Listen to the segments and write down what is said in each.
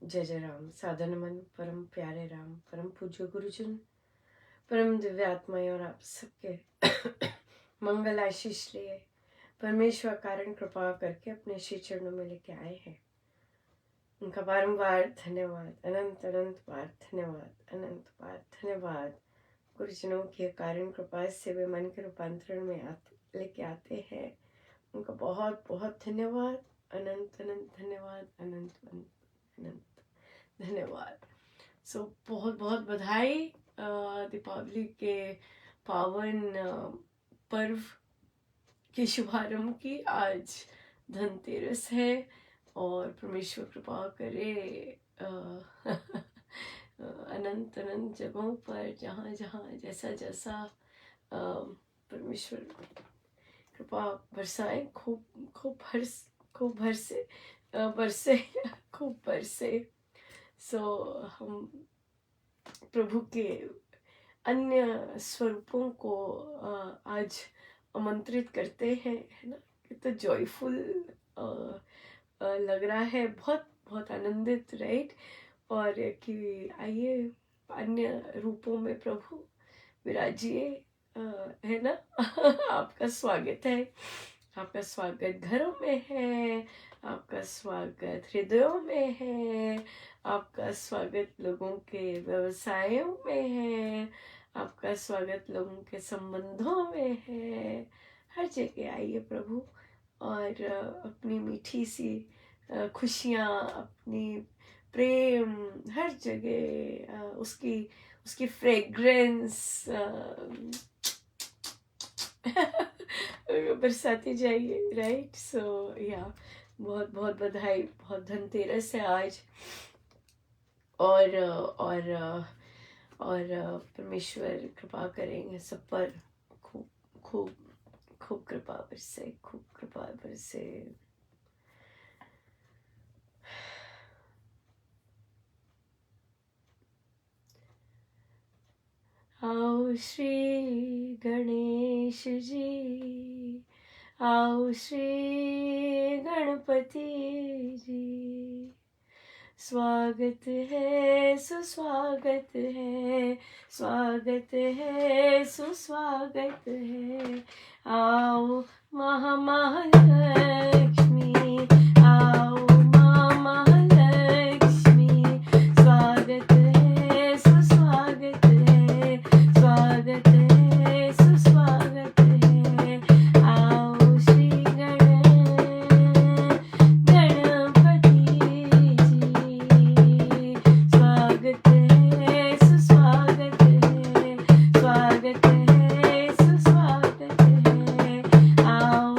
जय जय राम। साधन मन परम प्यारे राम, परम पूज्य गुरुजन, परम दिव्य आत्माएं और आप सबके मंगल आशीष लिए परमेश्वर कारण कृपा करके अपने श्री चरणों में लेके आए हैं। उनका बारंबार धन्यवाद, अनंत अनंत बार धन्यवाद, अनंत बार धन्यवाद। गुरुजनों की कारण कृपा से वे मन के रूपांतरण में लेके आते हैं। उनका बहुत बहुत धन्यवाद, अनंत अनंत धन्यवाद, अनंत अनंत अनंत धन्यवाद। बहुत बहुत बधाई दीपावली के पावन पर्व के शुभारंभ की। आज धनतेरस है और परमेश्वर कृपा करे अनंत अनंत जगहों पर जहाँ जहाँ जैसा जैसा परमेश्वर कृपा बरसाए, खूब खूब बरसे खूब बरसे। हम प्रभु के अन्य स्वरूपों को आज आमंत्रित करते हैं, है ना। कितना जॉयफुल लग रहा है, बहुत बहुत आनंदित, राइट। और कि आइए अन्य रूपों में प्रभु विराजिए, है ना। आपका स्वागत है, आपका स्वागत घरों में है, आपका स्वागत हृदयों में है, आपका स्वागत लोगों के व्यवसायों में है, आपका स्वागत लोगों के संबंधों में है। हर जगह आइए प्रभु और अपनी मीठी सी खुशियाँ, अपनी प्रेम हर जगह उसकी फ्रेग्रेंस बरसाती जाइए, राइट। बहुत बहुत बधाई, बहुत धनतेरस है आज। और परमेश्वर कृपा करेंगे सब पर, खूब खूब खूब कृपा बरसे, खूब कृपा बरसे। आओ श्री गणेश जी, आओ श्री गणपति जी, स्वागत है सुस्वागत है, स्वागत है सुस्वागत है। आओ महालक्ष्मी, आओ महालक्ष्मी, स्वागत है सुस्वागत है, स्वागत है सुस्वागत है। आओ श्री गणपति जी, स्वागत है सुस्वागत है, स्वागत है सुस्वागत है। आओ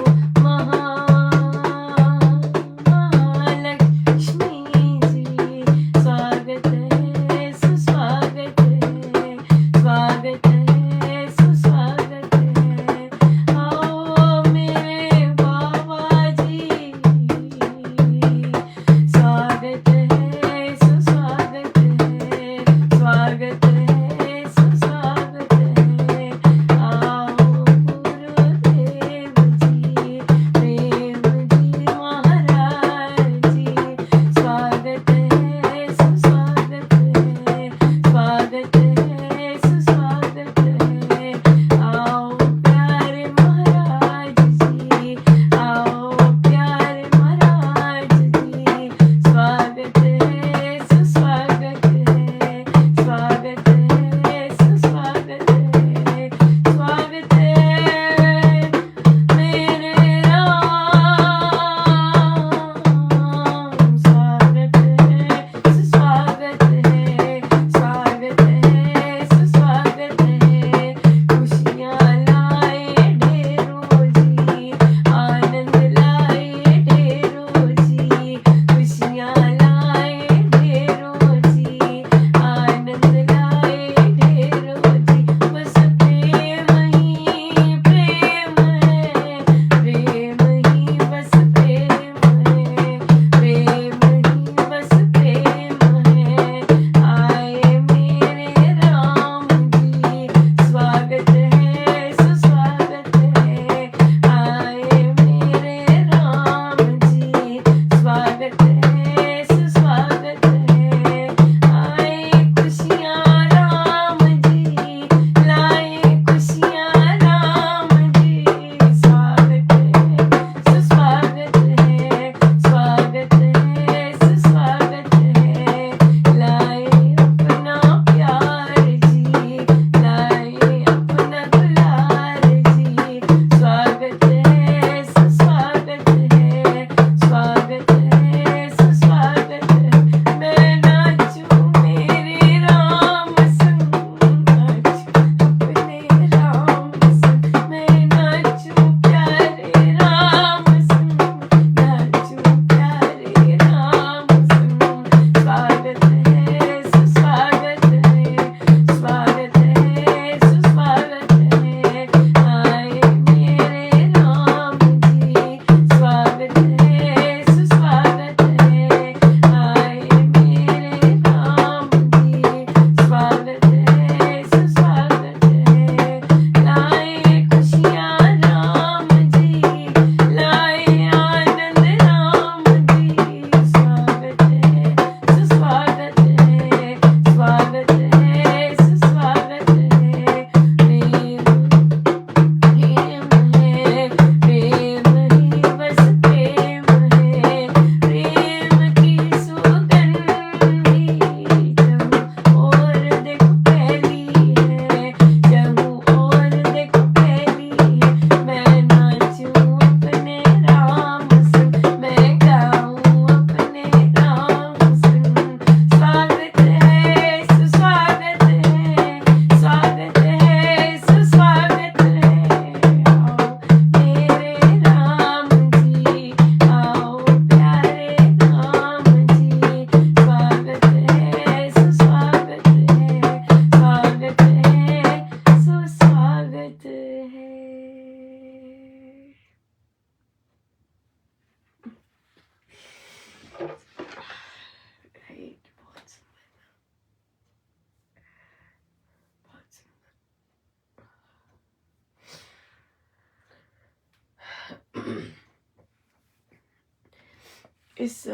इस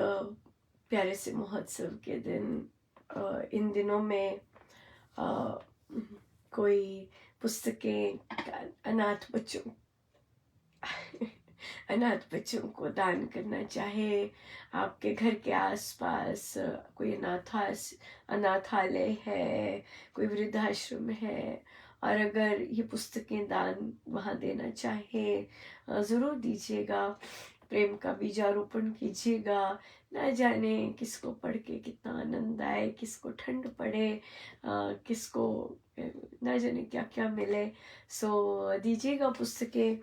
प्यारे से महोत्सव के दिन इन दिनों में कोई पुस्तकें अनाथ बच्चों को दान करना चाहे, आपके घर के आसपास कोई अनाथालय है, कोई वृद्धाश्रम है, और अगर ये पुस्तकें दान वहाँ देना चाहे, ज़रूर दीजिएगा। प्रेम का बीजारोपण कीजिएगा। ना जाने किसको पढ़ के कितना आनंद आए, किसको ठंड पड़े, किसको ना जाने क्या क्या मिले। सो दीजिएगा पुस्तकें,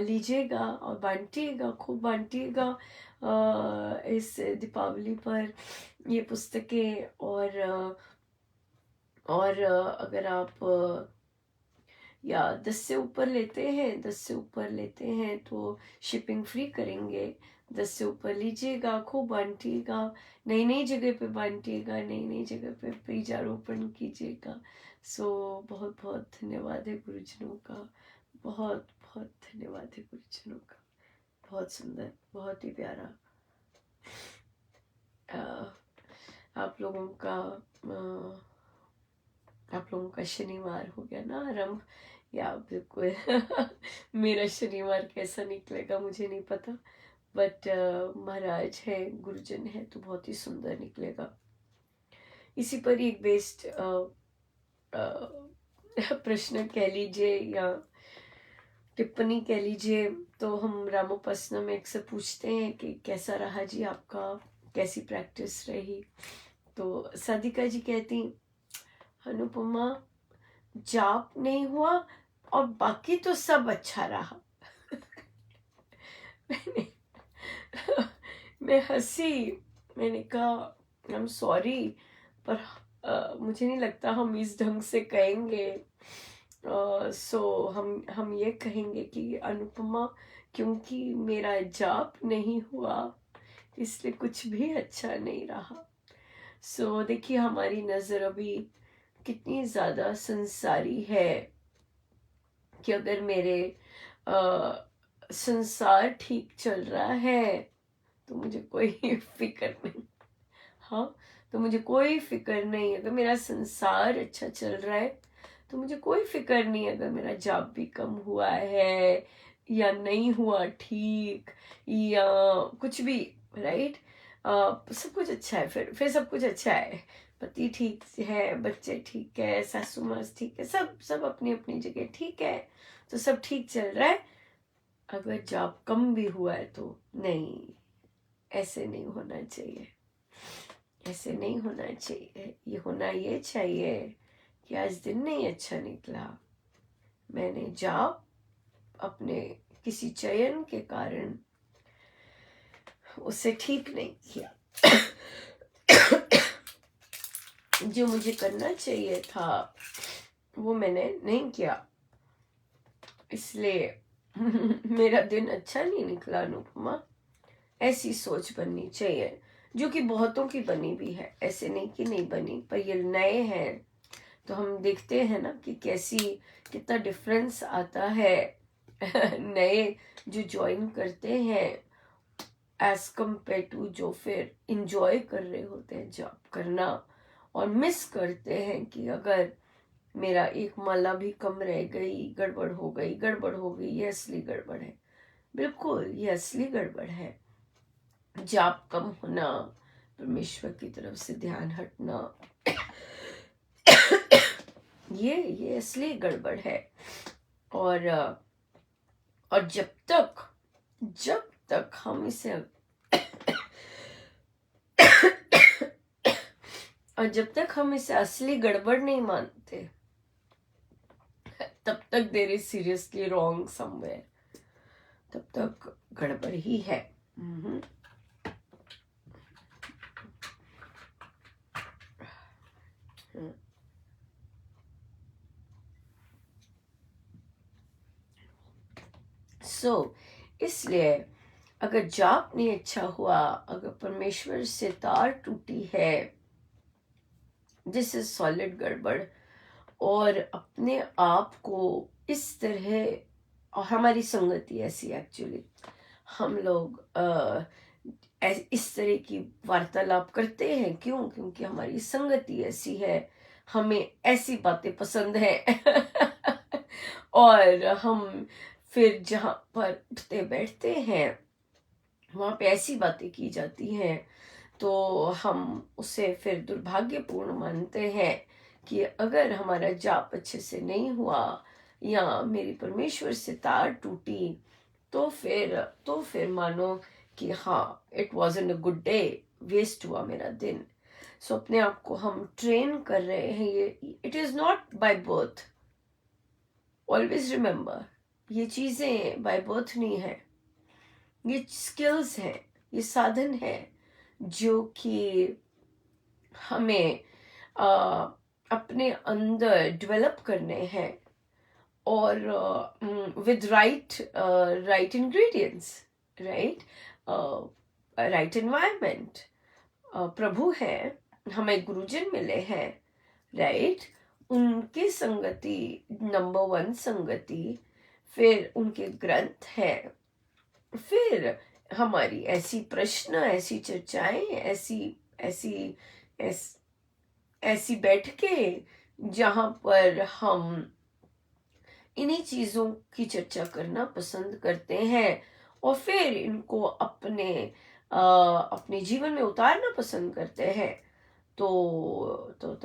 लीजिएगा और बांटिएगा, खूब बांटिएगा इस दीपावली पर ये पुस्तकें। और अगर आप या 10 से ऊपर लेते हैं तो शिपिंग फ्री करेंगे। 10 से ऊपर लीजिएगा, खूब बांटिएगा, नई नई जगह पे बांटिएगा, नई नई जगह पे बीजारोपण कीजिएगा। सो बहुत बहुत धन्यवाद है गुरुजनों का, बहुत बहुत धन्यवाद है गुरुजनों का। बहुत सुंदर, बहुत ही प्यारा। आप लोगों का शनिवार हो गया ना आरंभ, या बिल्कुल मेरा शनिवार कैसा निकलेगा मुझे नहीं पता, बट महाराज है, गुरुजन है, तो बहुत ही सुंदर निकलेगा। इसी पर एक बेस्ड प्रश्न कह लीजिए या टिप्पणी कह लीजिए, तो हम रामोपासना में अक्सर पूछते हैं कि कैसा रहा जी आपका, कैसी प्रैक्टिस रही। तो साधिका जी कहती, अनुपमा जाप नहीं हुआ और बाकी तो सब अच्छा रहा। मैं हंसी, मैंने कहा आई एम सॉरी, पर मुझे नहीं लगता हम इस ढंग से कहेंगे। सो हम ये कहेंगे कि अनुपमा, क्योंकि मेरा जाप नहीं हुआ इसलिए कुछ भी अच्छा नहीं रहा। सो देखिए हमारी नज़र अभी कितनी ज़्यादा संसारी है कि अगर मेरे संसार ठीक चल रहा है तो मुझे कोई फिक्र नहीं। हाँ, तो मुझे कोई फिक्र नहीं। अगर मेरा संसार अच्छा चल रहा है तो मुझे कोई फिक्र नहीं। अगर मेरा जाप भी कम हुआ है या नहीं हुआ ठीक, या कुछ भी, राइट, सब कुछ अच्छा है। फिर सब कुछ अच्छा है। पति ठीक है, बच्चे ठीक है, सासू माँ ठीक है, सब अपनी अपनी जगह ठीक है, तो सब ठीक चल रहा है। अगर जाप कम भी हुआ है तो नहीं, ऐसे नहीं होना चाहिए, ऐसे नहीं होना चाहिए। ये होना ये चाहिए कि आज दिन नहीं अच्छा निकला, मैंने जाप अपने किसी चयन के कारण उसे ठीक नहीं किया। जो मुझे करना चाहिए था वो मैंने नहीं किया, इसलिए मेरा दिन अच्छा नहीं निकला। अनुपमा, ऐसी सोच बननी चाहिए, जो कि बहुतों की बनी भी है, ऐसे नहीं कि नहीं बनी, पर ये नए हैं तो हम देखते हैं ना कि कितना डिफरेंस आता है नए जो ज्वाइन करते हैं एज कम्पेयर टू जो फिर इंजॉय कर रहे होते हैं जॉब करना, और मिस करते हैं कि अगर मेरा एक माला भी कम रह गई, गड़बड़ हो गई, ये असली गड़बड़ है। बिल्कुल ये असली गड़बड़ है। जाप कम होना, परमेश्वर की तरफ से ध्यान हटना, ये असली गड़बड़ है। और जब तक हम इसे और जब तक हम इसे असली गड़बड़ नहीं मानते, तब तक there is seriously wrong somewhere, तब तक गड़बड़ ही है। इसलिए अगर जाप नहीं अच्छा हुआ, अगर परमेश्वर से तार टूटी है, दिस इज सॉलिड गड़बड़। और अपने आप को इस तरह, और हमारी संगति ऐसी, एक्चुअली हम लोग इस तरह की वार्तालाप करते हैं। क्यों? क्योंकि हमारी संगति ऐसी है, हमें ऐसी बातें पसंद है और हम फिर जहाँ पर उठते बैठते हैं वहाँ पे ऐसी बातें की जाती हैं, तो हम उसे फिर दुर्भाग्यपूर्ण मानते हैं कि अगर हमारा जाप अच्छे से नहीं हुआ या मेरी परमेश्वर से तार टूटी, तो फिर मानो कि हाँ, it wasn't a good day, waste हुआ मेरा दिन। सो अपने आप को हम ट्रेन कर रहे हैं। ये it is not by birth, always remember, ये चीजें बाय बर्थ नहीं है, ये स्किल्स हैं, ये साधन है जो कि हमें अपने अंदर डेवलप करने हैं, और with right ingredients, right right environment. प्रभु हैं, हमें गुरुजन मिले हैं, राइट, उनकी संगति, नंबर वन संगति, फिर उनके ग्रंथ है, फिर हमारी ऐसी प्रश्न, ऐसी चर्चाएं, ऐसी ऐसी ऐस, ऐसी बैठकें जहाँ पर हम इन्हीं चीज़ों की चर्चा करना पसंद करते हैं और फिर इनको अपने जीवन में उतारना पसंद करते हैं। तो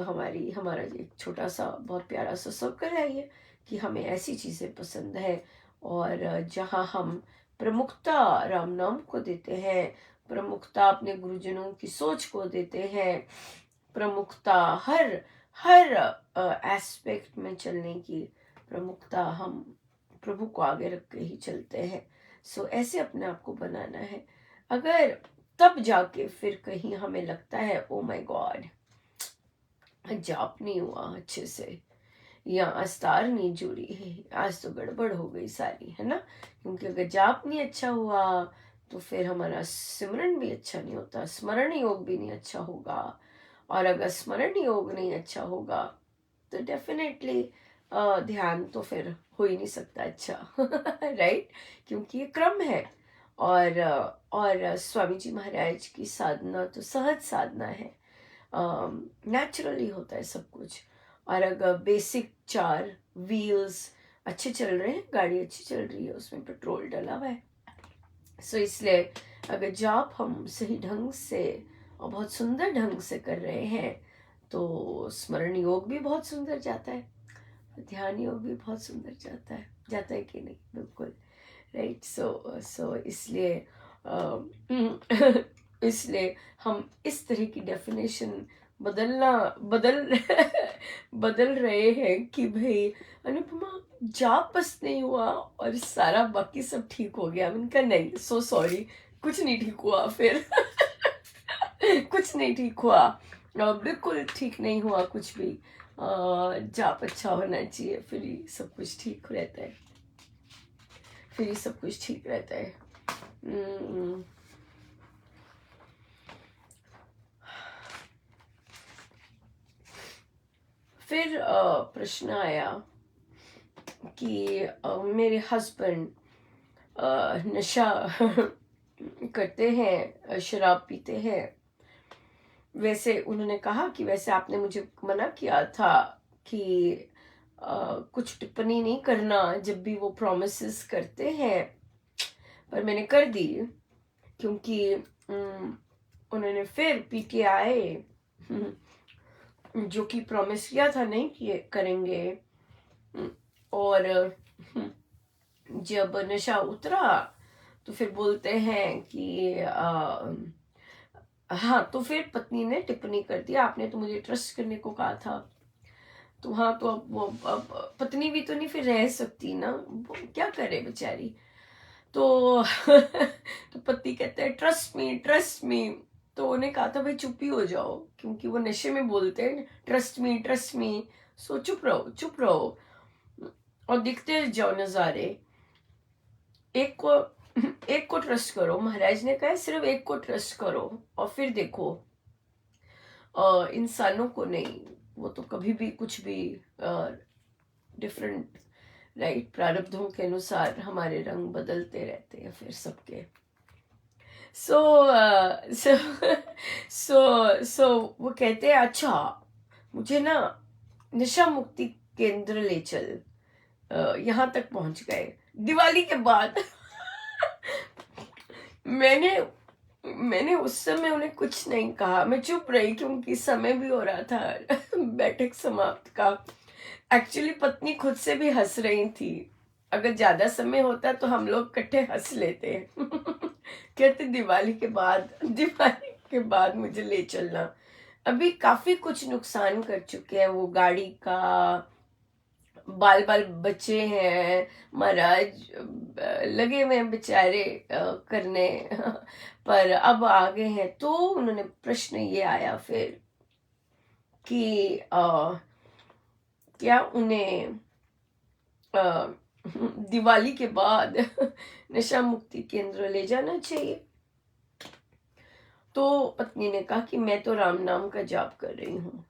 हमारा एक छोटा सा बहुत प्यारा सा सर्कल है ये, कि हमें ऐसी चीज़ें पसंद है, और जहाँ हम प्रमुखता राम नाम को देते हैं, प्रमुखता अपने गुरुजनों की सोच को देते हैं, प्रमुखता हर हर एस्पेक्ट में चलने की प्रमुखता हम प्रभु को आगे रख के ही चलते हैं। सो ऐसे अपने आप को बनाना है। अगर तब जाके फिर कहीं हमें लगता है ओ माय गॉड, जाप नहीं हुआ अच्छे से, या अस्तार नहीं जुड़ी है, आज तो गड़बड़ हो गई सारी, है ना। क्योंकि अगर जाप नहीं अच्छा हुआ तो फिर हमारा सिमरन भी अच्छा नहीं होता, स्मरण योग भी नहीं अच्छा होगा, और अगर स्मरण योग नहीं अच्छा होगा तो डेफिनेटली ध्यान तो फिर हो ही नहीं सकता अच्छा राइट, क्योंकि ये क्रम है। और स्वामी जी महाराज की साधना तो सहज साधना है, नेचुरली होता है सब कुछ। और अगर बेसिक 4 व्हील्स अच्छे चल रहे हैं, गाड़ी अच्छी चल रही है, उसमें पेट्रोल डला हुआ है, सो इसलिए अगर जाप हम सही ढंग से और बहुत सुंदर ढंग से कर रहे हैं तो स्मरण योग भी बहुत सुंदर जाता है, ध्यान योग भी बहुत सुंदर जाता है कि नहीं, बिल्कुल राइट। सो इसलिए इसलिए हम इस तरह की डेफिनेशन बदल बदल रहे हैं कि भाई अनुपमा, जाप बस नहीं हुआ और सारा बाकी सब ठीक हो गया। उनका नहीं, सो सॉरी, कुछ नहीं ठीक हुआ फिर कुछ नहीं ठीक हुआ, बिल्कुल ठीक नहीं हुआ कुछ भी। जाप अच्छा होना चाहिए, फिर ही सब कुछ ठीक रहता है, फिर ही सब कुछ ठीक रहता है। फिर प्रश्न आया कि मेरे हस्बैंड नशा करते हैं, शराब पीते हैं। वैसे उन्होंने कहा कि वैसे आपने मुझे मना किया था कि कुछ टिप्पणी नहीं करना जब भी वो प्रॉमिसेस करते हैं, पर मैंने कर दी, क्योंकि उन्होंने फिर पी के आए जो कि प्रॉमिस किया था नहीं किए करेंगे, और जब नशा उतरा तो फिर बोलते हैं कि हाँ, तो फिर पत्नी ने टिप्पणी कर दिया, आपने तो मुझे ट्रस्ट करने को कहा था। तो हाँ, तो अब पत्नी भी तो नहीं फिर रह सकती ना, वो क्या करे बेचारी। तो तो पति कहते हैं ट्रस्ट मी। तो उन्हें कहा था भाई चुप ही हो जाओ, क्योंकि वो नशे में बोलते हैं ट्रस्ट मी। सो चुप रहो और दिखते जाओ नजारे। एक को ट्रस्ट करो, महाराज ने कहा सिर्फ एक को ट्रस्ट करो और फिर देखो, इंसानों को नहीं, वो तो कभी भी कुछ भी डिफरेंट, राइट, प्रारब्धों के अनुसार हमारे रंग बदलते रहते हैं फिर सबके। सो सो सो वो कहते हैं अच्छा मुझे ना नशा मुक्ति केंद्र ले चल। यहाँ तक पहुंच गए दिवाली के बाद। मैंने मैंने उस समय उन्हें कुछ नहीं कहा, मैं चुप रही क्योंकि समय भी हो रहा था बैठक समाप्त का। एक्चुअली पत्नी खुद से भी हंस रही थी, अगर ज्यादा समय होता तो हम लोग इकट्ठे हंस लेते। कहते दिवाली के बाद मुझे ले चलना। अभी काफी कुछ नुकसान कर चुके हैं वो गाड़ी का, बाल बाल बच्चे हैं महाराज, लगे हुए हैं बेचारे करने। पर अब आगे हैं तो उन्होंने प्रश्न ये आया फिर कि क्या उन्हें दिवाली के बाद नशा मुक्ति केंद्र ले जाना चाहिए। तो पत्नी ने कहा कि मैं तो राम नाम का जाप कर रही हूँ।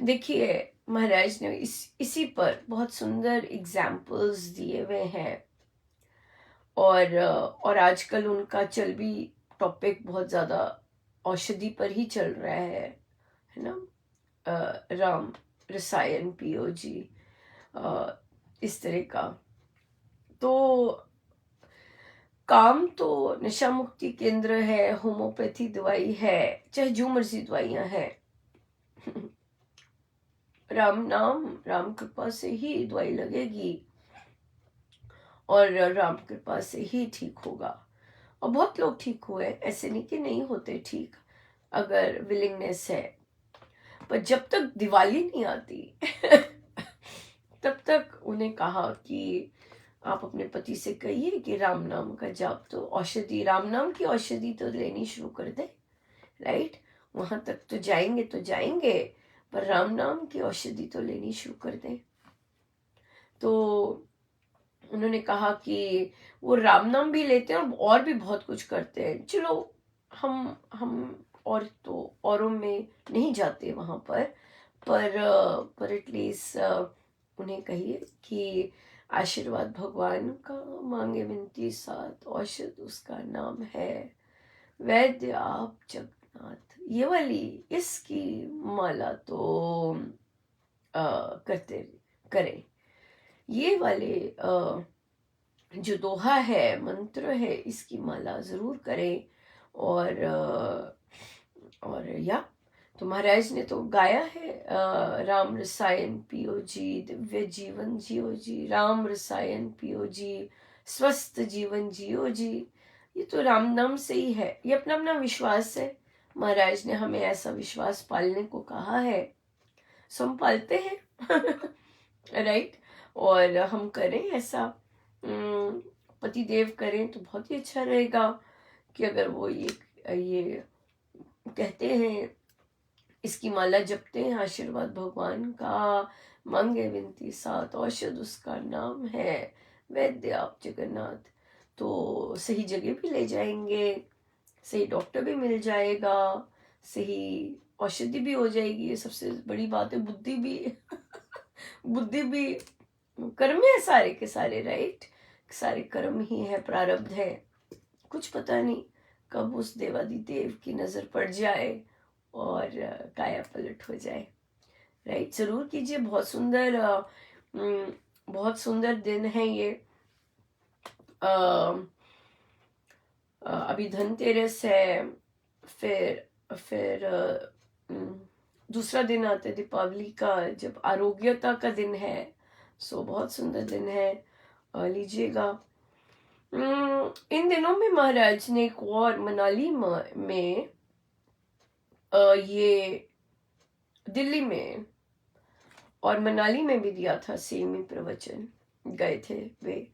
देखिए महाराज ने इसी पर बहुत सुंदर एग्जाम्पल्स दिए हुए हैं, और आजकल उनका चल भी टॉपिक बहुत ज्यादा औषधि पर ही चल रहा है ना। राम रसायन पीओजी, इस तरह का। तो काम तो नशा मुक्ति केंद्र है, होम्योपैथी दवाई है, चाहे जो मर्जी दवाइयां हैं, राम नाम राम कृपा से ही दवाई लगेगी और राम कृपा से ही ठीक होगा। और बहुत लोग ठीक हुए, ऐसे नहीं कि नहीं होते ठीक, अगर विलिंगनेस है। पर जब तक दिवाली नहीं आती तब तक उन्हें कहा कि आप अपने पति से कहिए कि राम नाम का जाप तो औषधि, राम नाम की औषधि तो लेनी शुरू कर दे। राइट, वहां तक तो जाएंगे पर राम नाम की औषधि तो लेनी शुरू कर दें। तो उन्होंने कहा कि वो राम नाम भी लेते हैं और भी बहुत कुछ करते हैं। चलो हम और तो औरों में नहीं जाते वहां पर एटलीस्ट उन्हें कहिए कि आशीर्वाद भगवान का मांगे विनती साथ, औषध उसका नाम है वैद्य आप जगन्नाथ। ये वाली इसकी माला तो करते करें, ये वाले जो दोहा है, मंत्र है, इसकी माला जरूर करें। और या तो महाराज ने तो गाया है राम रसायन पियो जी, दिव्य जीवन जियो जी, राम रसायन पियो जी, स्वस्थ जीवन जियो जी। ये तो राम नाम से ही है, ये अपना अपना विश्वास है। महाराज ने हमें ऐसा विश्वास पालने को कहा है, सो हम पालते हैं। राइट, और हम करें ऐसा, पति देव करें तो बहुत ही अच्छा रहेगा कि अगर वो ये कहते हैं, इसकी माला जपते हैं, आशीर्वाद भगवान का मांगे विनती साथ, औषध उसका नाम है वैद्य आप जगन्नाथ। तो सही जगह भी ले जाएंगे, सही डॉक्टर भी मिल जाएगा, सही औषधि भी हो जाएगी। ये सबसे बड़ी बात है, बुद्धि भी बुद्धि भी, कर्म है सारे के सारे। राइट, सारे कर्म ही है, प्रारब्ध है। कुछ पता नहीं कब उस देवादिदेव की नजर पड़ जाए और काया पलट हो जाए। राइट, जरूर कीजिए। बहुत सुंदर दिन है ये। अभी धनतेरस है, फिर दूसरा दिन आता है दीपावली का, जब आरोग्यता का दिन है। सो बहुत सुंदर दिन है, लीजिएगा। इन दिनों में महाराज ने एक और मनाली में ये दिल्ली में और मनाली में भी दिया था सेम ही प्रवचन, गए थे वे।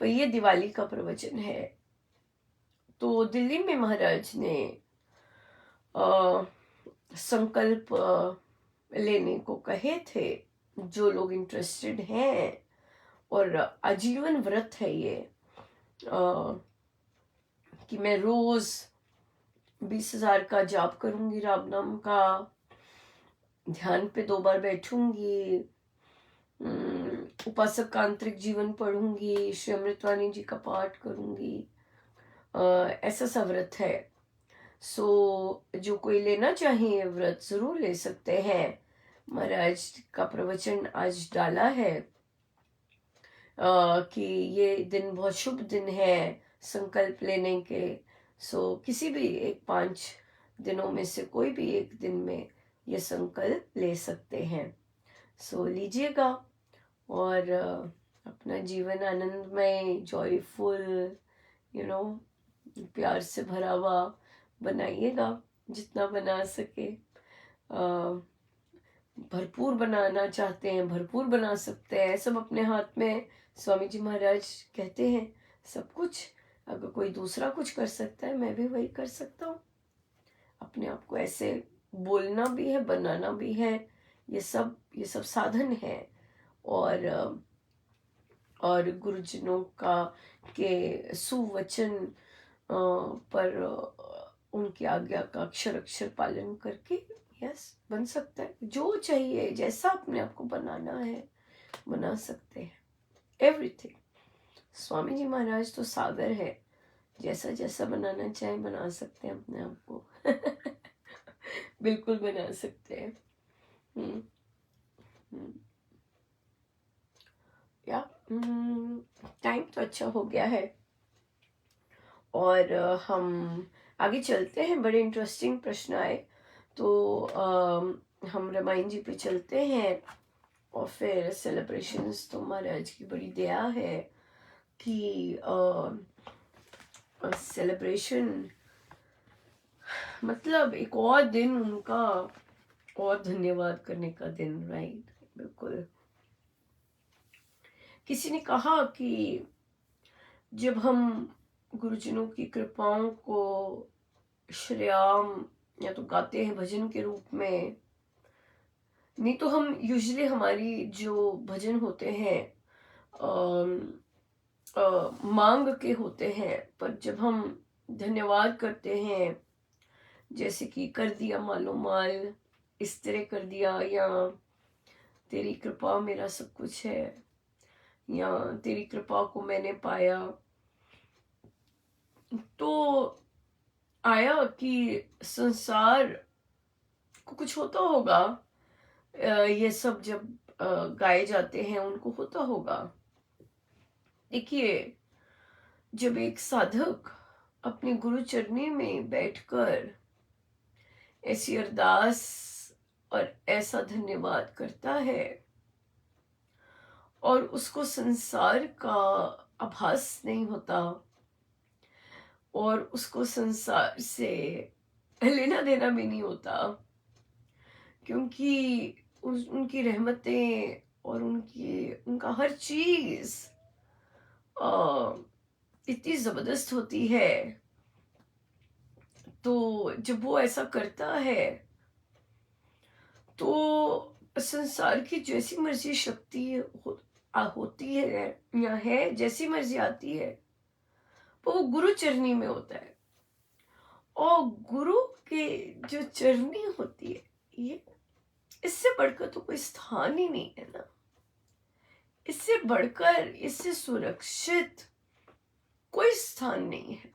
पर ये दिवाली का प्रवचन है। तो दिल्ली में महाराज ने संकल्प लेने को कहे थे, जो लोग इंटरेस्टेड हैं। और आजीवन व्रत है ये, कि मैं रोज 20,000 का जाप करूंगी राम नाम का, ध्यान पे 2 बार बैठूंगी, उपासक का आंतरिक जीवन पढ़ूंगी, श्री अमृतवाणी जी का पाठ करूंगी, ऐसा सा व्रत है। सो जो कोई लेना चाहे व्रत जरूर ले सकते हैं। महाराज का प्रवचन आज डाला है कि ये दिन बहुत शुभ दिन है संकल्प लेने के। सो किसी भी एक 5 दिनों में से कोई भी एक दिन में ये संकल्प ले सकते हैं। सो लीजिएगा और अपना जीवन आनंदमय, जॉयफुल, नो, प्यार से भरा हुआ बनाइएगा जितना बना सके। भरपूर बनाना चाहते हैं भरपूर बना सकते हैं, सब अपने हाथ में। स्वामी जी महाराज कहते हैं सब कुछ अगर कोई दूसरा कुछ कर सकता है मैं भी वही कर सकता हूँ। अपने आप को ऐसे बोलना भी है, बनाना भी है, ये सब साधन है। और गुरुजनों का के सुवचन पर उनकी आज्ञा का अक्षर अक्षर पालन करके यस बन सकता है। जो चाहिए जैसा अपने आप को बनाना है बना सकते हैं। एवरीथिंग स्वामी जी महाराज तो सागर है, जैसा जैसा बनाना चाहे बना सकते हैं अपने आप को। बिल्कुल बना सकते हैं। या टाइम तो अच्छा हो गया है और हम आगे चलते हैं। बड़े इंटरेस्टिंग प्रश्न आए तो हम रामायण जी पे चलते हैं और फिर सेलिब्रेशंस। तो महाराज की बड़ी दया है कि सेलिब्रेशन मतलब एक और दिन उनका और धन्यवाद करने का दिन। राइट, बिल्कुल। किसी ने कहा कि जब हम गुरुजनों की कृपाओं को श्रेयाम या तो गाते हैं भजन के रूप में, नहीं तो हम यूजुअली हमारी जो भजन होते हैं मांग के होते हैं, पर जब हम धन्यवाद करते हैं जैसे कि कर दिया मालो माल, इस तरह कर दिया, या तेरी कृपा मेरा सब कुछ है, या तेरी कृपा को मैंने पाया, तो आया कि संसार को कुछ होता होगा। ये सब जब गाए जाते हैं उनको होता होगा। देखिए, जब एक साधक अपने गुरु चरणी में बैठकर ऐसी अरदास और ऐसा धन्यवाद करता है और उसको संसार का आभास नहीं होता और उसको संसार से लेना देना भी नहीं होता, क्योंकि उनकी रहमतें और उनका हर चीज इतनी जबरदस्त होती है। तो जब वो ऐसा करता है तो संसार की जैसी मर्जी शक्ति होती है या है, जैसी मर्जी आती है, वो गुरु चरणी में होता है। और गुरु के जो चरणी होती है, ये इससे बढ़कर तो कोई स्थान ही नहीं है ना। इससे बढ़कर, इससे सुरक्षित कोई स्थान नहीं है।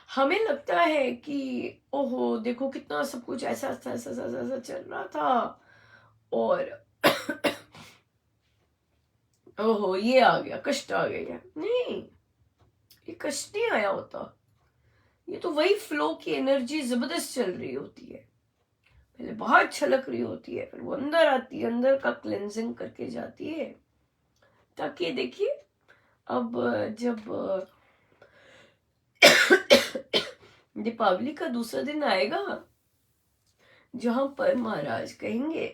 हमें लगता है कि ओहो देखो कितना सब कुछ ऐसा ऐसा ऐसा ऐसा, ऐसा चल रहा था और ओहो ये आ गया, कष्ट आ गया। नहीं, ये कष्ट नहीं आया होता। ये तो वही फ्लो की एनर्जी जबरदस्त चल रही होती है। पहले बाहर छलक रही होती है, फिर वो अंदर आती है, अंदर का क्लेंजिंग करके जाती है। ताकि देखिए अब जब दीपावली का दूसरा दिन आएगा जहां पर महाराज कहेंगे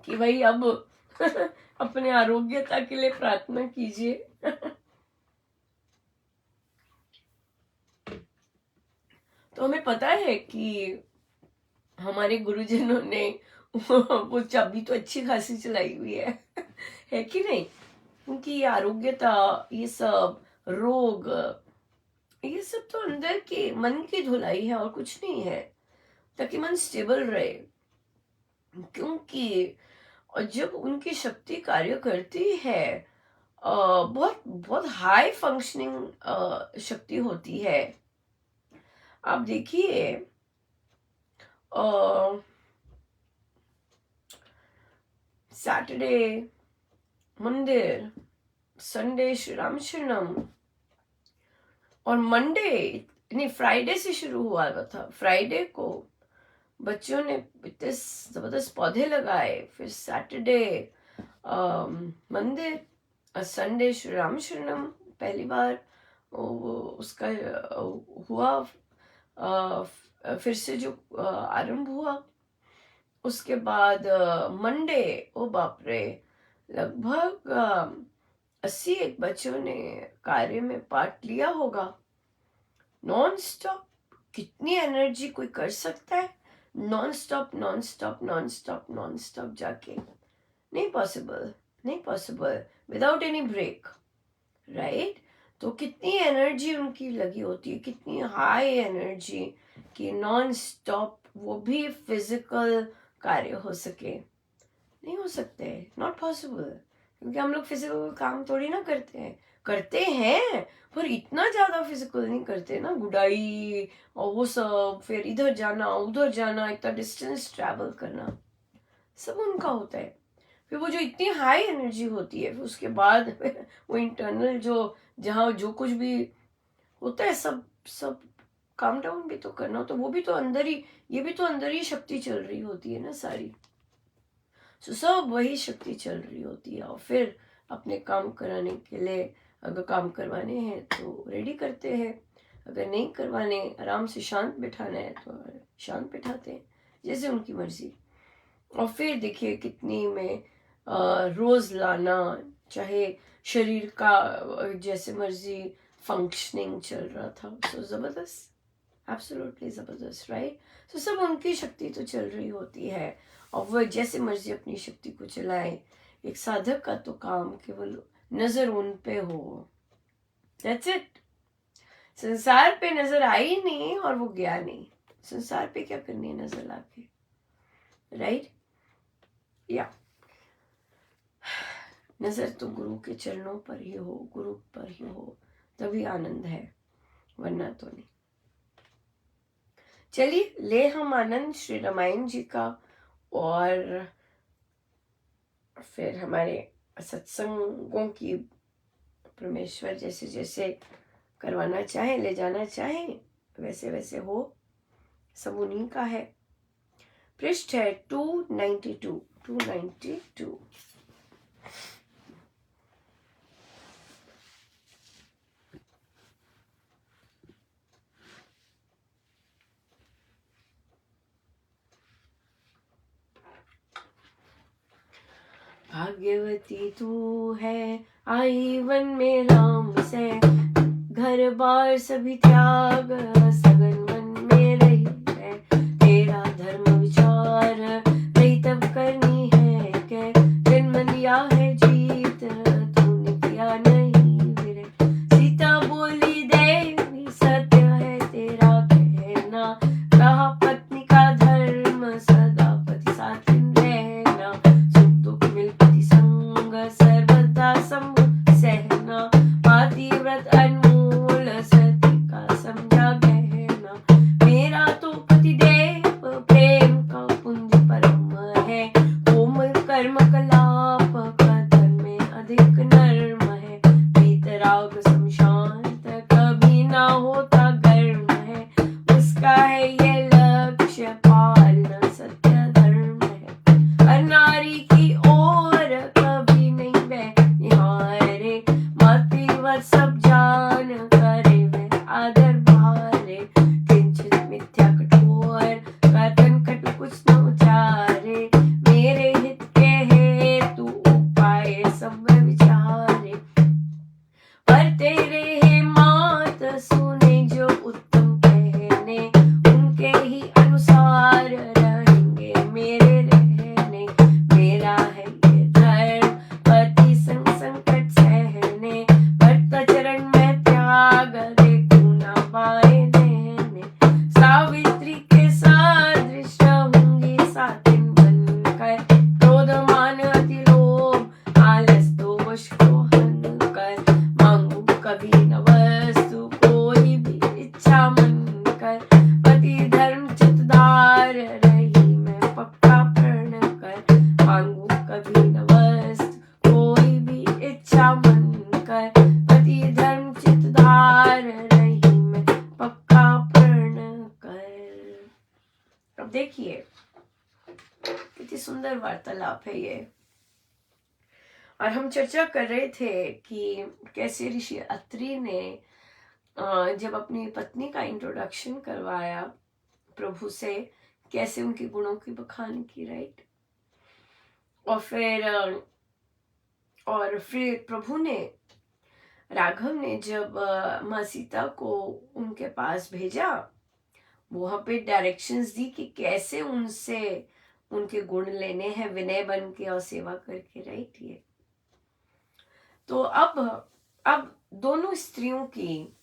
कि भाई अब अपने आरोग्यता के लिए प्रार्थना कीजिए। तो हमें पता है कि हमारे गुरुजनों ने वो चाबी तो अच्छी खासी चलाई हुई है कि नहीं। उनकी आरोग्यता, ये सब रोग, ये सब तो अंदर के मन की धुलाई है और कुछ नहीं है, ताकि मन स्टेबल रहे। क्योंकि और जब उनकी शक्ति कार्य करती है बहुत बहुत हाई फंक्शनिंग शक्ति होती है। आप देखिए सैटरडे मंदिर, संडे श्री राम शरणम, और मंडे नहीं फ्राइडे से शुरू हुआ था। फ्राइडे को बच्चों ने इतने जबरदस्त पौधे लगाए, फिर सैटरडे मंदिर, संडे श्री राम शरणम पहली बार उसका हुआ, फिर से जो आरंभ हुआ। उसके बाद मंडे, ओ बाप रे, लगभग 81 बच्चों ने कार्य में पार्ट लिया होगा। नॉन स्टॉप, कितनी एनर्जी कोई कर सकता है non stop non stop non stop non stop जाके? नहीं पॉसिबल, नहीं possible without any break, right? तो कितनी एनर्जी उनकी लगी होती है, कितनी हाई एनर्जी कि नॉन स्टॉप वो भी फिजिकल कार्य हो सके। नहीं हो सकते, नॉट पॉसिबल, क्योंकि हम लोग फिजिकल काम थोड़ी ना करते हैं पर इतना ज्यादा फिजिकल नहीं करते ना, गुडाई और वो सब, फिर इधर जाना उधर जाना, इतना डिस्टेंस ट्रैवल करना, सब उनका होता है। फिर वो जो इतनी हाई एनर्जी होती है, फिर उसके बाद वो इंटरनल जो जहाँ जो कुछ भी होता है, सब सब काम डाउन भी तो करना, तो वो भी तो अंदर ही, ये भी तो अंदर ही शक्ति चल रही होती है ना सारी। तो सब वही शक्ति चल रही होती है। और फिर अपने काम कराने के लिए, अगर काम करवाने हैं तो रेडी करते हैं, अगर नहीं करवाने, आराम से शांत बिठाना है तो शांत बिठाते हैं, जैसे उनकी मर्जी। और फिर देखिए कितनी में रोज लाना, चाहे शरीर का जैसे मर्जी फंक्शनिंग चल रहा था, सो जबरदस्त, एब्सोल्युटली जबरदस्त, राइट? तो सब उनकी शक्ति तो चल रही होती है, और वह जैसे मर्जी अपनी शक्ति को चलाए। एक साधक का तो काम केवल नजर उन पे हो, दैट्स इट। संसार पे नजर आई नहीं और वो गया नहीं, संसार पे क्या करनी है नजर लाके, राइट? या नजर तो गुरु के चरणों पर ही हो, गुरु पर ही हो, तभी आनंद है, वरना तो नहीं। चलिए ले हम आनंद श्री रामायण जी का, और फिर हमारे सत्संगों की परमेश्वर जैसे जैसे करवाना चाहे, ले जाना चाहे, वैसे वैसे हो, सब उन्हीं का है। पृष्ठ है 292। भाग्यवती तू है आई वन में राम से, घर बार सभी त्याग सगन मन में रही है, तेरा धर्म विचार रही तब करनी है क्या, जन्म लिया है जीत तूने किया नहीं विरह, सीता बोली देवी सत्य है तेरा कहना, कहा पत्नी का धर्म सदा पति साथ रहना, सुख दुख मिल पति संग सर्वदा संग सहना, आदि व्रत अनमोल सती का समझा गहना। कर, पति धर्म चितदार रही मैं पक्का प्रण कर, मांगू कभी न वस्तु कोई भी इच्छा मन कर, पति धर्म चितदार रही मैं पक्का प्रण कर। अब देखिए कितनी सुंदर वार्तालाप है ये। और हम चर्चा कर रहे थे कि कैसे ऋषि अत्रि ने जब अपनी पत्नी का इंट्रोडक्शन करवाया प्रभु से, कैसे उनके गुणों की बखान की, राइट। और फिर प्रभु ने, राघव ने जब माँ सीता को उनके पास भेजा, वहां पे डायरेक्शंस दी कि कैसे उनसे उनके गुण लेने हैं, विनय बन के और सेवा करके, राइट। ये तो अब दोनों स्त्रियों की,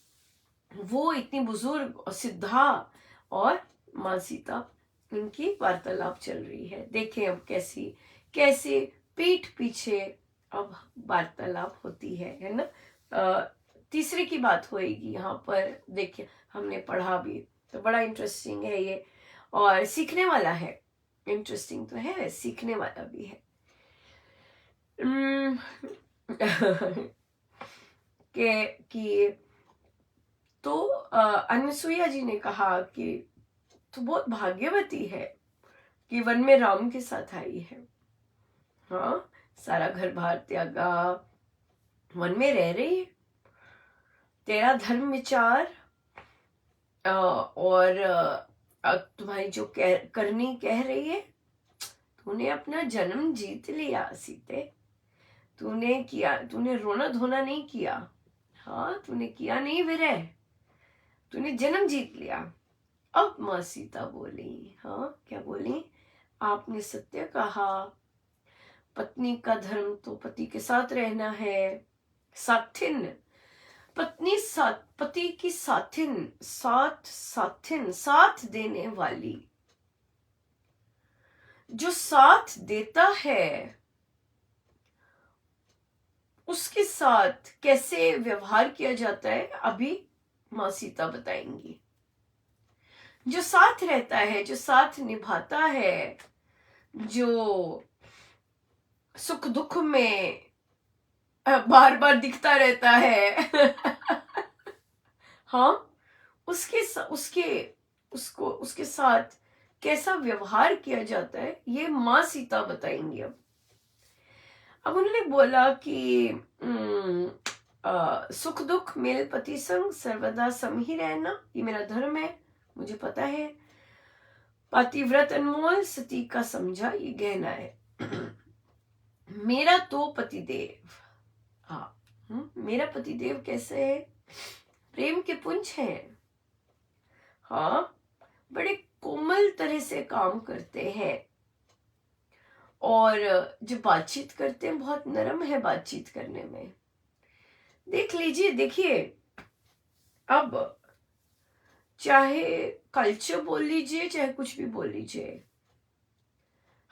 वो इतनी बुजुर्ग और सिद्धा और माँ सीता, इनकी वार्तालाप चल रही है। देखें अब कैसे पीठ पीछे अब वार्तालाप होती है ना। तीसरे की बात होएगी यहाँ पर, देखिए हमने पढ़ा भी, तो बड़ा इंटरेस्टिंग है ये और सीखने वाला है। इंटरेस्टिंग तो है, सीखने वाला भी है। कि तो अनसुईया जी ने कहा कि तू बहुत भाग्यवती है कि वन में राम के साथ आई है। हाँ, सारा घर बार त्यागा, वन में रह रही है, तेरा धर्म विचार और तुम्हारी जो करनी कह रही है, तूने अपना जन्म जीत लिया सीते, तूने रोना धोना नहीं किया। हाँ, तूने किया नहीं विरह, तूने जन्म जीत लिया। अब माँ सीता बोली, हाँ क्या बोली, आपने सत्य कहा, पत्नी का धर्म तो पति के साथ रहना है, साथिन, पति की साथिन, साथ देने वाली, जो साथ देता है उसके साथ कैसे व्यवहार किया जाता है, अभी माँ सीता बताएंगी। जो साथ रहता है, जो साथ निभाता है, जो सुख दुख में बार बार दिखता रहता है हाँ, उसके साथ कैसा व्यवहार किया जाता है, ये माँ सीता बताएंगी। अब उन्होंने बोला कि सुख दुख मेल पति संग सर्वदा सम ही रहना, ये मेरा धर्म है, मुझे पता है। पतिव्रत अनमोल सती का समझा ये गहना है मेरा तो पतिदेव, हाँ, मेरा पतिदेव कैसे है, प्रेम के पुंज हैं। हाँ, बड़े कोमल तरह से काम करते हैं और जो बातचीत करते हैं बहुत नरम है बातचीत करने में। देख लीजिए, देखिए, अब चाहे कल्चर बोल लीजिए, चाहे कुछ भी बोल लीजिए,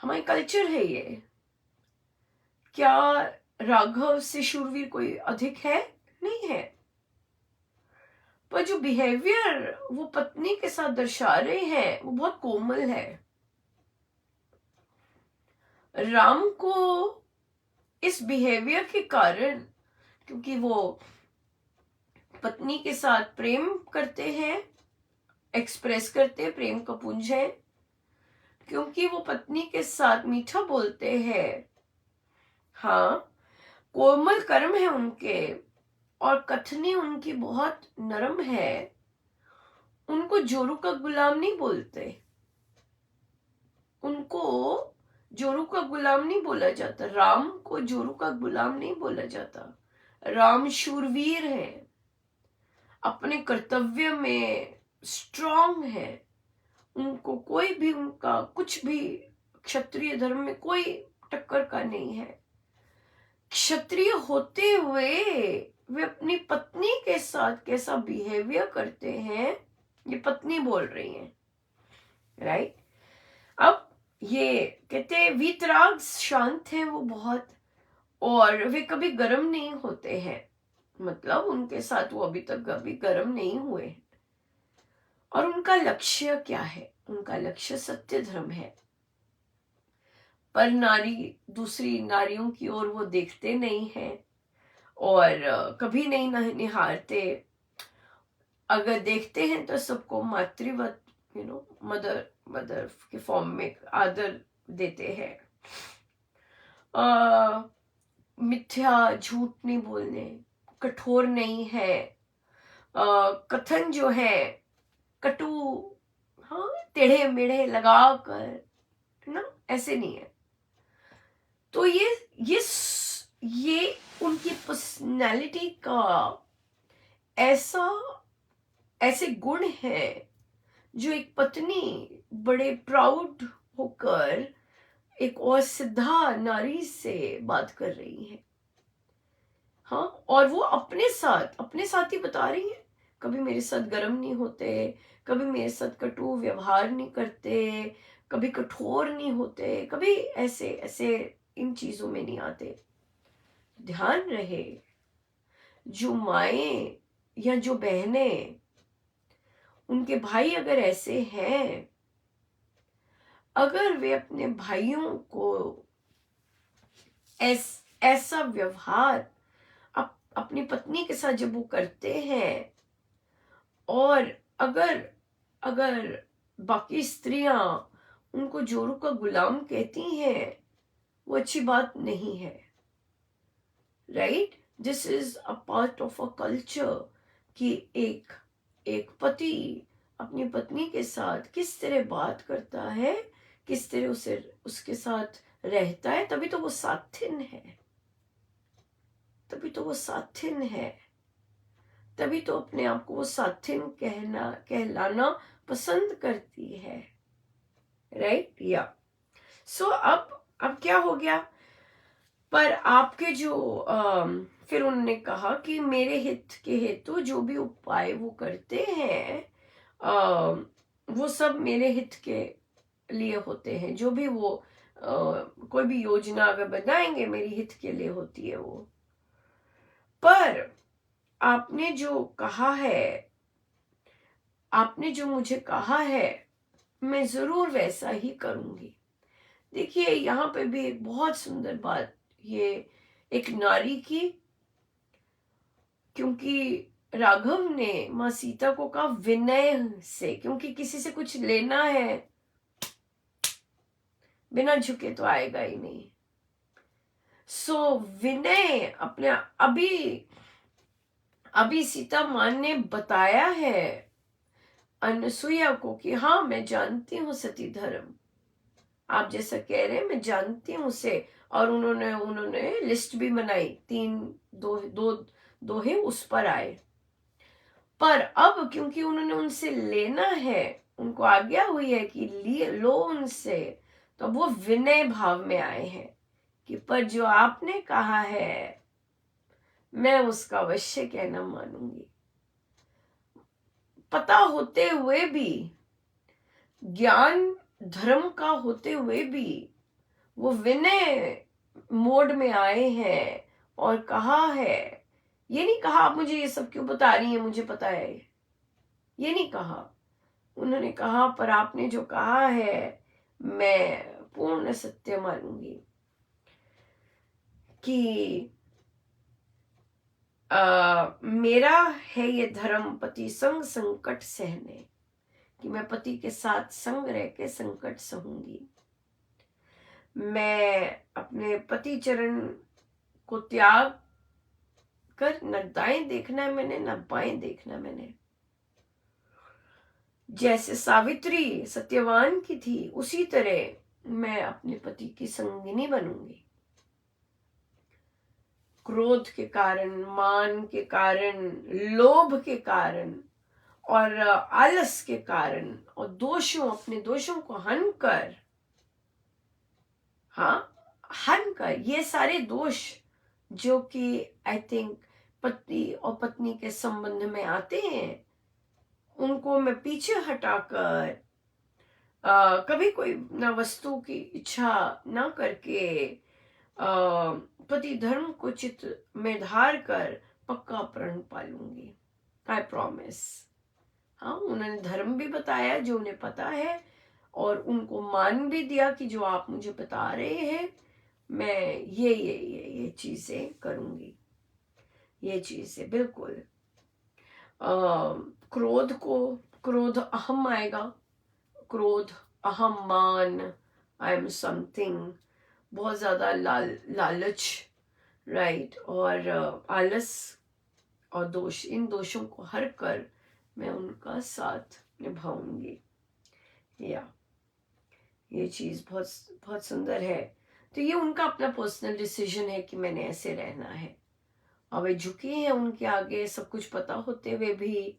हमारी कल्चर है ये। क्या राघव से शूरवीर कोई अधिक है? नहीं है। पर जो बिहेवियर वो पत्नी के साथ दर्शा रहे हैं वो बहुत कोमल है। राम को इस बिहेवियर के कारण, क्योंकि वो पत्नी के साथ प्रेम करते हैं, एक्सप्रेस करते हैं, प्रेम का पुंज है, क्योंकि वो पत्नी के साथ मीठा बोलते हैं, हाँ, कोमल कर्म है उनके और कथनी उनकी बहुत नरम है, उनको जोरू का गुलाम नहीं बोलते, उनको जोरू का गुलाम नहीं बोला जाता, राम को जोरू का गुलाम नहीं बोला जाता। राम शूरवीर है, अपने कर्तव्य में स्ट्रांग है, उनको कोई भी, उनका कुछ भी क्षत्रिय धर्म में कोई टक्कर का नहीं है। क्षत्रिय होते हुए वे अपनी पत्नी के साथ कैसा बिहेवियर करते हैं, ये पत्नी बोल रही है, राइट। अब ये कहते हैं वीतराग शांत है वो बहुत, और वे कभी गर्म नहीं होते हैं, मतलब उनके साथ वो अभी तक कभी गर्म नहीं हुए। और उनका लक्ष्य क्या है? उनका लक्ष्य सत्य धर्म है। पर नारी दूसरी नारियों की ओर वो देखते नहीं हैं और कभी नहीं निहारते। अगर देखते हैं तो सबको मातृवत मदर मदर के फॉर्म में आदर देते हैं। मिथ्या झूठ नहीं बोलने, कठोर नहीं है, कथन जो है कटु, हाँ, टेढ़े मेढ़े लगा कर ना, ऐसे नहीं है। तो ये उनकी पर्सनालिटी का ऐसे गुण है जो एक पत्नी बड़े प्राउड होकर एक और सिद्धा नारी से बात कर रही है। हाँ, और वो अपने साथ ही बता रही है, कभी मेरे साथ गर्म नहीं होते, कभी मेरे साथ कटु व्यवहार नहीं करते, कभी कठोर नहीं होते, कभी ऐसे ऐसे इन चीजों में नहीं आते। ध्यान रहे, जो माएं या जो बहनें, उनके भाई अगर ऐसे हैं, अगर वे अपने भाइयों को ऐसा व्यवहार अपनी पत्नी के साथ जब वो करते हैं, और अगर अगर बाकी स्त्रियां उनको जोरू का गुलाम कहती हैं, वो अच्छी बात नहीं है। Right, this is a part of a culture कि एक पति अपनी पत्नी के साथ किस तरह बात करता है, किस तरह उसके साथ रहता है। तभी तो वो साथिन है, तभी तो वो साथिन है, तभी तो अपने आप को वो साथिन कहलाना पसंद करती है। राइट, या सो अब क्या हो गया? पर आपके जो फिर उन्होंने कहा कि मेरे हित के हेतु जो भी उपाय वो करते हैं, वो सब मेरे हित के लिए होते हैं। जो भी वो कोई भी योजना अगर बनाएंगे, मेरी हित के लिए होती है वो। पर आपने जो कहा है, आपने जो मुझे कहा है, मैं जरूर वैसा ही करूंगी। देखिए, यहाँ पे भी एक बहुत सुंदर बात, ये एक नारी की, क्योंकि राघव ने माँ सीता को कहा विनय से, क्योंकि किसी से कुछ लेना है, बिना झुके तो आएगा ही नहीं। सो विनय अपने अभी सीता माँ ने बताया है अनसुईया को कि हाँ, मैं जानती हूँ सती धर्म, आप जैसा कह रहे हैं मैं जानती हूँ उसे। और उन्होंने लिस्ट भी बनाई, 3 दोहे उस पर आए। पर अब क्योंकि उन्होंने उनसे लेना है, उनको आज्ञा हुई है कि लो उनसे, तो वो विनय भाव में आए हैं कि पर जो आपने कहा है मैं उसका अवश्य कहना मानूंगी। पता होते हुए भी, ज्ञान धर्म का होते हुए भी, वो विनय मोड में आए हैं और कहा है, ये नहीं कहा आप मुझे ये सब क्यों बता रही हैं, मुझे पता है, ये नहीं कहा। उन्होंने कहा पर आपने जो कहा है मैं पूर्ण सत्य मानूंगी कि मेरा है ये धर्म पति संग संकट सहने, कि मैं पति के साथ संग रह के संकट सहूंगी। मैं अपने पति चरण को त्याग कर, न दाएं देखना है मैंने, न बाएं देखना है मैंने। जैसे सावित्री सत्यवान की थी, उसी तरह मैं अपने पति की संगिनी बनूंगी। क्रोध के कारण, मान के कारण, लोभ के कारण और आलस के कारण और अपने दोषों को हनकर, ये सारे दोष जो कि आई थिंक पति और पत्नी के संबंध में आते हैं, उनको मैं पीछे हटाकर कभी कोई ना वस्तु की इच्छा ना करके पति धर्म को चित्त में धार कर पक्का प्रण पालूंगी। I promise. हाँ, उन्होंने धर्म भी बताया जो उन्हें पता है, और उनको मान भी दिया कि जो आप मुझे बता रहे हैं मैं ये चीजें करूंगी, ये चीजें बिल्कुल। क्रोध को, क्रोध अहम आएगा, क्रोध अहम मान, आई एम समथिंग, बहुत ज्यादा लालच, राइट, और आलस और दोष, इन दोषों को हर कर मैं उनका साथ निभाऊंगी। या ये चीज बहुत बहुत सुंदर है। तो ये उनका अपना पर्सनल डिसीजन है कि मैंने ऐसे रहना है, और वे झुके हैं उनके आगे सब कुछ पता होते हुए भी,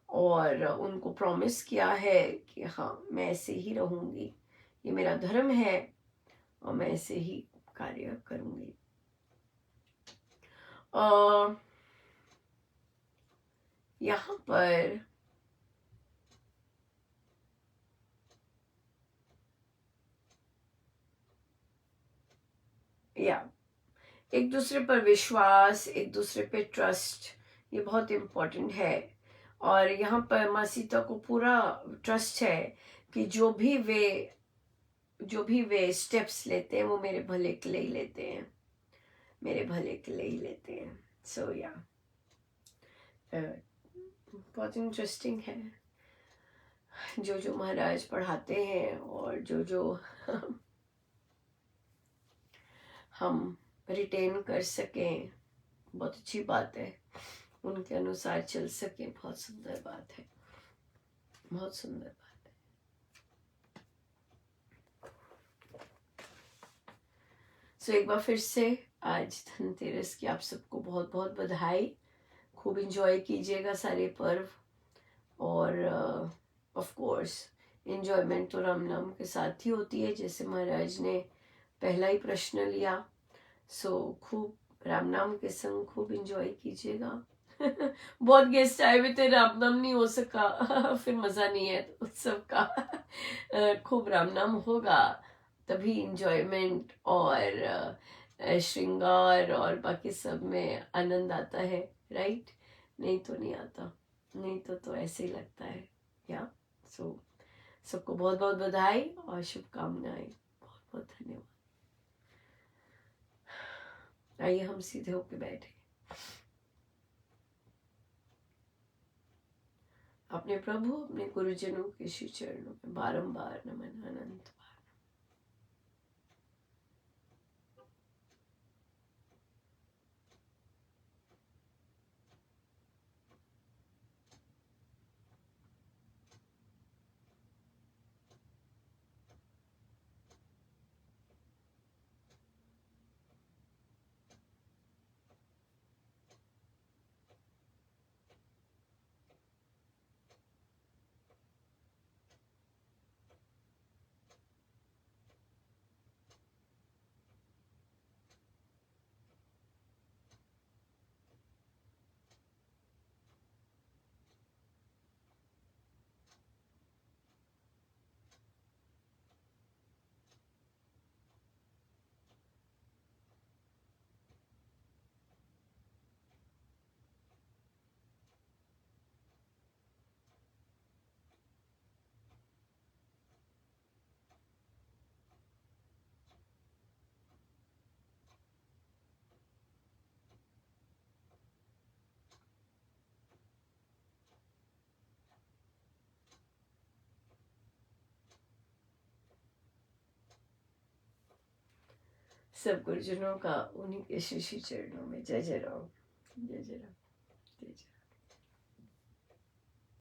और उनको प्रॉमिस किया है कि हाँ मैं ऐसे ही रहूंगी, ये मेरा धर्म है और मैं ऐसे ही कार्य करूंगी। यहाँ पर या एक दूसरे पर विश्वास, एक दूसरे पे ट्रस्ट, ये बहुत इम्पोर्टेंट है। और यहाँ पर माँ सीता को पूरा ट्रस्ट है कि जो भी वे स्टेप्स लेते हैं वो मेरे भले के लिए ही लेते हैं, मेरे भले के लिए ही लेते हैं। सो या बहुत इंटरेस्टिंग है जो जो महाराज पढ़ाते हैं, और जो जो हम रिटेन कर सकें, बहुत अच्छी बात है, उनके अनुसार चल सके, बहुत सुंदर बात है, बहुत सुंदर बात है। सो एक बार फिर से आज धनतेरस की आप सबको बहुत बहुत बधाई। खूब इंजॉय कीजिएगा सारे पर्व, और ऑफ कोर्स इंजॉयमेंट तो राम नाम के साथ ही होती है, जैसे महाराज ने पहला ही प्रश्न लिया। सो खूब राम नाम के संग खूब इंजॉय कीजिएगा। बहुत गेस्ट आए हुए थे, राम नाम नहीं हो सका फिर मजा नहीं है उत्सव का। खूब राम नाम होगा तभी इंजॉयमेंट और श्रृंगार और बाकी सब में आनंद आता है, राइट? नहीं तो नहीं आता, नहीं तो ऐसे ही लगता है। या सो सबको बहुत बहुत बधाई और शुभकामनाएं, बहुत बहुत धन्यवाद। आइए हम सीधे होके बैठे, अपने प्रभु अपने गुरुजनों के श्री चरणों में बारंबार नमन अनंत। सब गुरुजनों का उन्हीं के श्री श्री चरणों में जय जय राम, जय जय राम, जय जय।